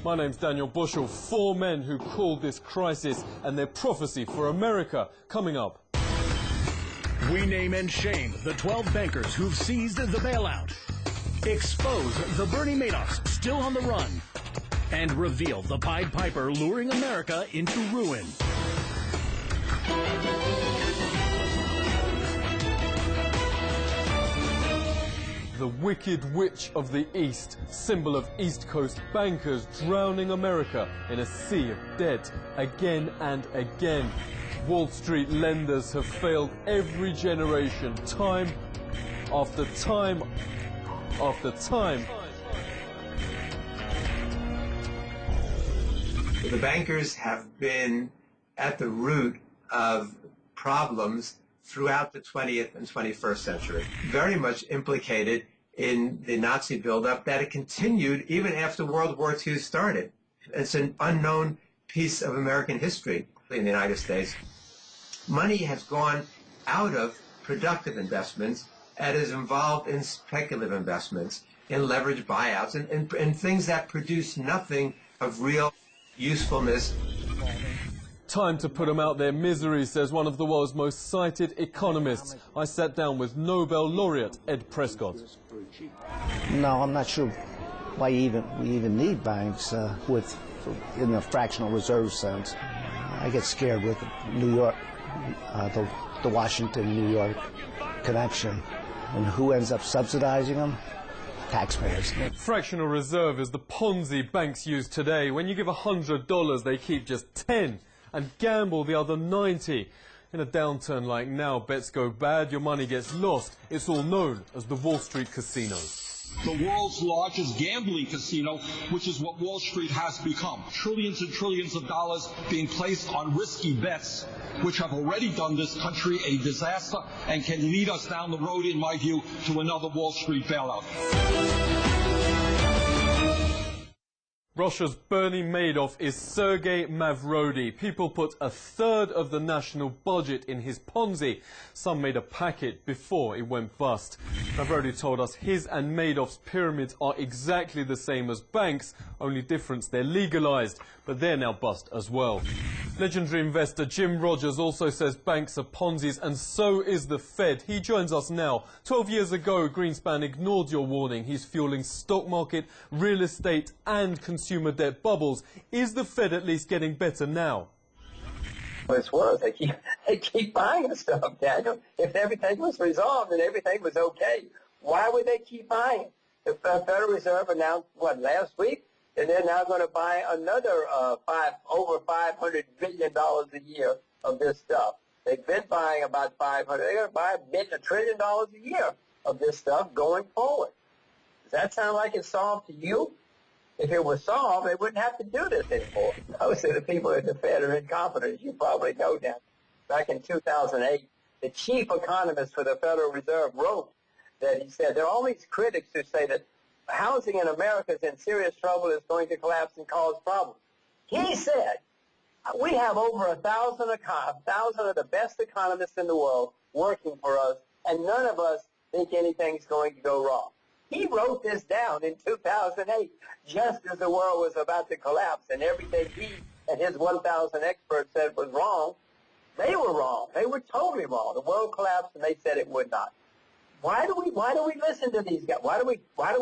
My name's Daniel Bushell. 4 men who called this crisis and their prophecy for America coming up. We name and shame the 12 bankers who've seized the bailout, expose the Bernie Madoffs still on the run, and reveal the Pied Piper luring America into ruin. The Wicked Witch of the East, symbol of East Coast bankers drowning America in a sea of debt again and again. Wall Street lenders have failed every generation, time after time after time. The bankers have been at the root of problems throughout the 20th and 21st century, very much implicated in the Nazi buildup that it continued even after World War II started. It's an unknown piece of American history in the United States. Money has gone out of productive investments and is involved in speculative investments, in leveraged buyouts, and things that produce nothing of real usefulness. Time to put them out their misery, says one of the world's most cited economists. I sat down with Nobel laureate Ed Prescott. No, I'm not sure why we even need banks in the fractional reserve sense. I get scared with New York, the Washington-New York connection. And who ends up subsidizing them? Taxpayers. Fractional reserve is the Ponzi banks use today. When you give $100, they keep just 10 and gamble the other 90. In a downturn like now, bets go bad, your money gets lost. It's all known as the Wall Street casino. The world's largest gambling casino, which is what Wall Street has become. Trillions and trillions of dollars being placed on risky bets, which have already done this country a disaster and can lead us down the road, in my view, to another Wall Street bailout. Russia's Bernie Madoff is Sergei Mavrodi. People put 1/3 of the national budget in his Ponzi. Some made a packet before it went bust. Mavrodi told us his and Madoff's pyramids are exactly the same as banks, only difference they're legalized, but they're now bust as well. Legendary investor Jim Rogers also says banks are Ponzi's, and so is the Fed. He joins us now. 12 years ago, Greenspan ignored your warning. He's fueling stock market, real estate and consumer debt bubbles. Is the Fed at least getting better now? Well, it's worse. They keep buying the stuff, Daniel. If everything was resolved and everything was okay, why would they keep buying it? The Federal Reserve announced, last week? And they're now going to buy another over $500 billion a year of this stuff. They've been buying about $500. They're going to buy $1 trillion a year of this stuff going forward. Does that sound like it's solved to you? If it was solved, they wouldn't have to do this anymore. Most of the people at the Fed are incompetent, as you probably know now. Back in 2008, the chief economist for the Federal Reserve wrote that he said there are all these critics who say that housing in America is in serious trouble, is going to collapse and cause problems. He said, we have over 1,000 of the best economists in the world working for us, and none of us think anything's going to go wrong. He wrote this down in 2008, just as the world was about to collapse, and everything he and his 1,000 experts said was wrong. They were wrong. They were totally wrong. The world collapsed, and they said it would not. Why do we listen to these guys? Why do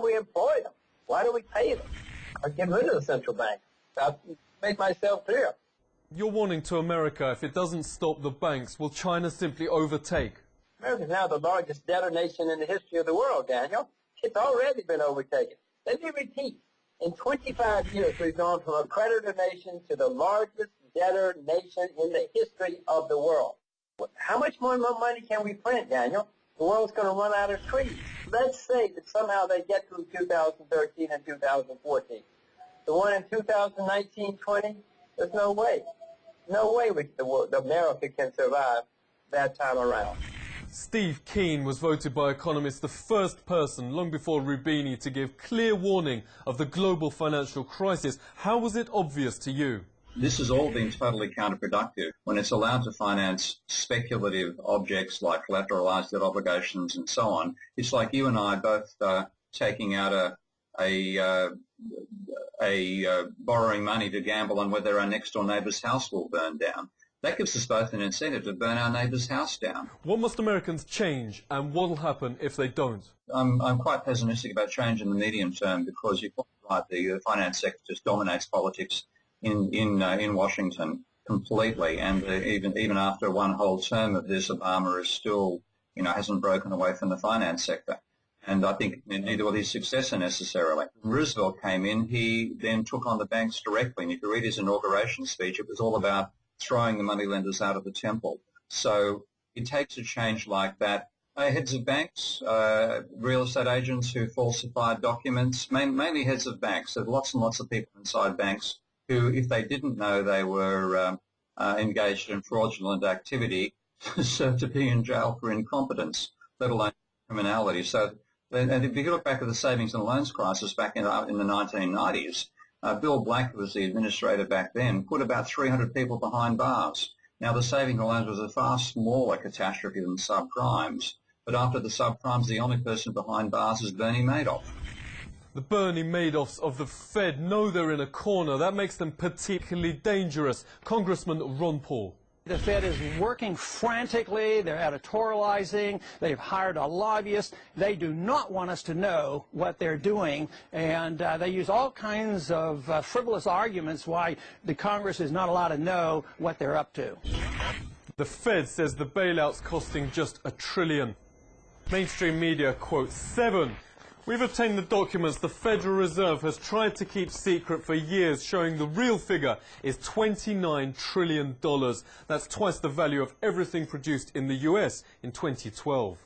we employ them? Why do we pay them? Or get rid of the central bank? I've made myself clear. You're warning to America, if it doesn't stop the banks, will China simply overtake? America is now the largest debtor nation in the history of the world, Daniel. It's already been overtaken. Let me repeat. In 25 years, we've gone from a creditor nation to the largest debtor nation in the history of the world. How much more money can we print, Daniel? The world's going to run out of trees. Let's say that somehow they get through 2013 and 2014. The one in 2019-20, there's no way. No way America can survive that time around. Steve Keen was voted by economists the first person, long before Rubini, to give clear warning of the global financial crisis. How was it obvious to you? This has all been totally counterproductive. When it's allowed to finance speculative objects like collateralized debt obligations and so on, it's like you and I both taking out a borrowing money to gamble on whether our next door neighbour's house will burn down. That gives us both an incentive to burn our neighbour's house down. What must Americans change, and what will happen if they don't? I'm quite pessimistic about change in the medium term because you're quite right, the finance sector just dominates politics in Washington completely, and even after one whole term of this, Obama is still, hasn't broken away from the finance sector. And I think neither will his successor necessarily. When Roosevelt came in, he then took on the banks directly, and if you read his inauguration speech, it was all about throwing the moneylenders out of the temple. So it takes a change like that. Heads of banks, real estate agents who falsified documents, mainly heads of banks. There's lots and lots of people inside banks who, if they didn't know they were engaged in fraudulent activity, deserve to be in jail for incompetence, let alone criminality. So, and if you look back at the savings and loans crisis back in the 1990s, Bill Black, who was the administrator back then, put about 300 people behind bars. Now, the savings and loans was a far smaller catastrophe than subprimes, but after the subprimes, the only person behind bars is Bernie Madoff. The Bernie Madoffs of the Fed know they're in a corner. That makes them particularly dangerous. Congressman Ron Paul. The Fed is working frantically. They're editorializing. They've hired a lobbyist. They do not want us to know what they're doing, and they use all kinds of frivolous arguments why the Congress is not allowed to know what they're up to. The Fed says the bailout's costing just $1 trillion. Mainstream media quote 7. We've obtained the documents the Federal Reserve has tried to keep secret for years, showing the real figure is $29 trillion. That's twice the value of everything produced in the US in 2012.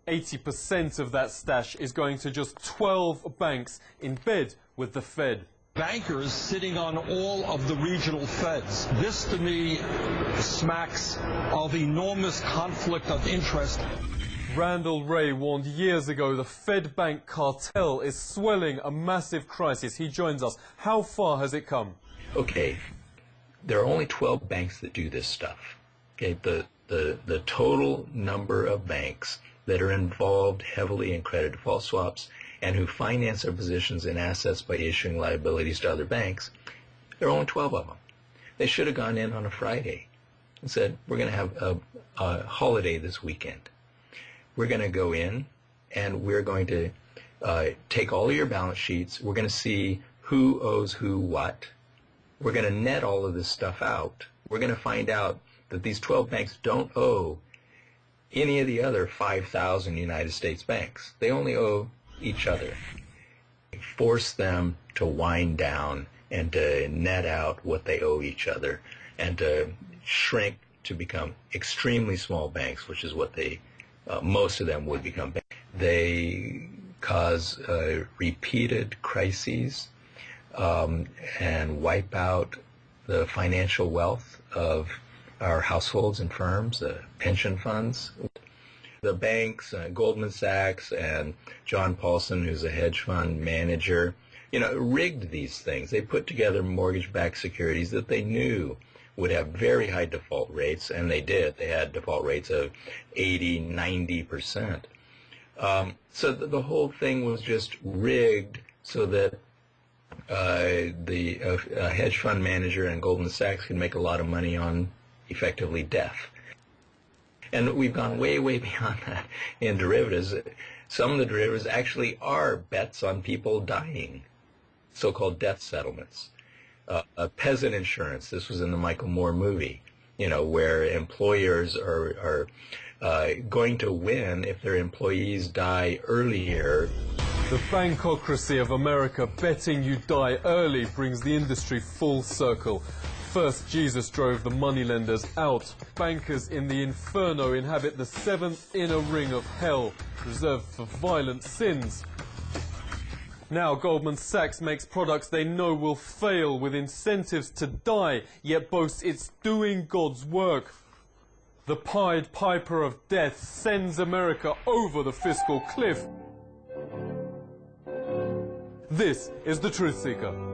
80% of that stash is going to just 12 banks in bed with the Fed. Bankers sitting on all of the regional feds. This, to me, smacks of enormous conflict of interest. Randall Wray warned years ago the Fed bank cartel is swelling a massive crisis. He joins us. How far has it come? Okay, there are only 12 banks that do this stuff. Okay, the total number of banks that are involved heavily in credit default swaps and who finance their positions in assets by issuing liabilities to other banks, there are only 12 of them. They should have gone in on a Friday and said, we're going to have a holiday this weekend. We're going to go in and we're going to take all of your balance sheets. We're going to see who owes who what. We're going to net all of this stuff out. We're going to find out that these 12 banks don't owe any of the other 5,000 United States banks. They only owe each other. Force them to wind down and to net out what they owe each other and to shrink to become extremely small banks, which is what they, most of them would become. They cause repeated crises and wipe out the financial wealth of our households and firms, pension funds. The banks, Goldman Sachs and John Paulson, who's a hedge fund manager, rigged these things. They put together mortgage-backed securities that they knew would have very high default rates, and they did. They had default rates of 80, 90%. So the whole thing was just rigged so that the hedge fund manager and Goldman Sachs could make a lot of money on effectively death. And we've gone way, way beyond that in derivatives. Some of the derivatives actually are bets on people dying, so-called death settlements. Peasant insurance, this was in the Michael Moore movie, where employers are going to win if their employees die earlier. The bankocracy of America betting you die early brings the industry full circle. First, Jesus drove the moneylenders out. Bankers in the inferno inhabit the seventh inner ring of hell, reserved for violent sins. Now Goldman Sachs makes products they know will fail with incentives to die, yet boasts it's doing God's work. The Pied Piper of death sends America over the fiscal cliff. This is the Truthseeker.